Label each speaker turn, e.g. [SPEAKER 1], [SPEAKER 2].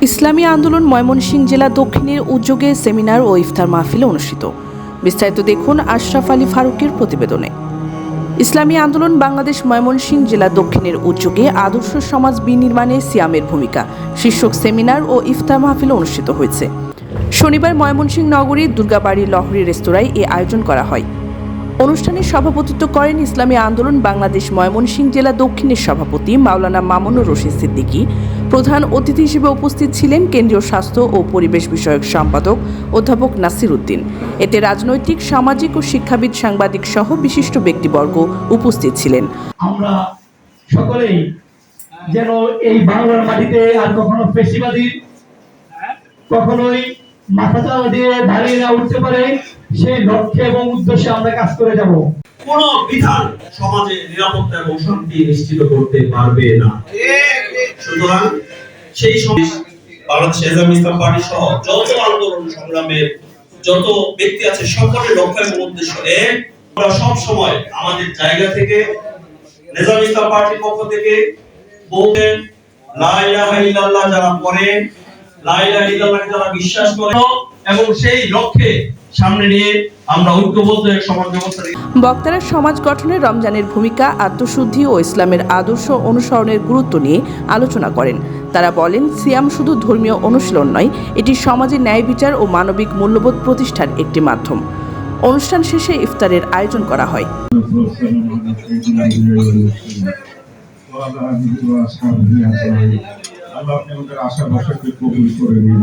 [SPEAKER 1] ইসলামী আন্দোলন ময়মনসিংহ জেলা দক্ষিণের উদ্যোগে সেমিনার ও ইফতার মাহফিল অনুষ্ঠিত। বিস্তারিত দেখুন আশরাফ আলী ফারুকের প্রতিবেদনে। ইসলামী আন্দোলন বাংলাদেশ ময়মনসিংহ জেলা দক্ষিণের উদ্যোগে আদর্শ সমাজ বিনির্মাণে সিয়ামের ভূমিকা শীর্ষক সেমিনার ও ইফতার মাহফিল অনুষ্ঠিত হয়েছে। শনিবার ময়মনসিংহ নগরীর দুর্গাবাড়ি লহরী রেস্তোরাঁয় এ আয়োজন করা হয়। অনুষ্ঠানে সভাপতিত্ব করেন ইসলামী আন্দোলন বাংলাদেশ ময়মনসিংহ জেলা দক্ষিণের সভাপতি মাওলানা মামুনুর রশিদ সিদ্দিকী। প্রধান অতিথি হিসেবে উপস্থিত ছিলেন কেন্দ্রীয় স্বাস্থ্য ও পরিবেশ বিষয়ক সম্পাদক অধ্যাপক নাসির উদ্দিন। এতে রাজনৈতিক, সামাজিক ও শিক্ষাবিদ, সাংবাদিক সহ বিশিষ্ট ব্যক্তিবর্গ উপস্থিত ছিলেন।
[SPEAKER 2] আমরা সকলেই যেন এই বাংলার মাটিতে আর কখনো ফেসিবাদী কখনোই মাথা চালা দিয়ে দাঁড়িয়ে না উঠতে পারে, সেই লক্ষ্যে এবং উদ্দেশ্যে আমরা কাজ করে যাব।
[SPEAKER 3] কোন বিধান সমাজে নিরাপত্তা এবং শান্তি নিশ্চিত করতে পারবে না। সুতরাং সেই সময় বাংলাদেশ ইসলাম পার্টি সহ যত আন্দোলন সংগ্রামের যত ব্যক্তি আছে সকলের লক্ষ্য এবং উদ্দেশ্য আমরা সব সময় আমাদের জায়গা থেকে নেজাম ইসলাম পার্টির পক্ষ থেকে বলতেন লা ইলাহা ইল্লাল্লাহ যারা পড়েন, লা ইলাহা ইল্লাল্লাহকে যারা বিশ্বাস করে এবং সেই লক্ষ্যে সামনে নিয়ে আমরা ঐক্যবদ্ধ এক সমাজ ব্যবস্থা।
[SPEAKER 1] বক্তারা সমাজ গঠনে রমজানের ভূমিকা, আত্মশুদ্ধি ও ইসলামের আদর্শ অনুসরণের গুরুত্ব নিয়ে আলোচনা করেন। তারা বলেন, সিয়াম শুধু ধর্মীয় অনুশীলন নয়, এটি সমাজে ন্যায় বিচার ও মানবিক মূল্যবোধ প্রতিষ্ঠার একটি মাধ্যম। অনুষ্ঠান শেষে ইফতারের আয়োজন করা হয়।
[SPEAKER 4] আল্লাহ আপনাদের আশা ভরসাকে কবুল করে নিন।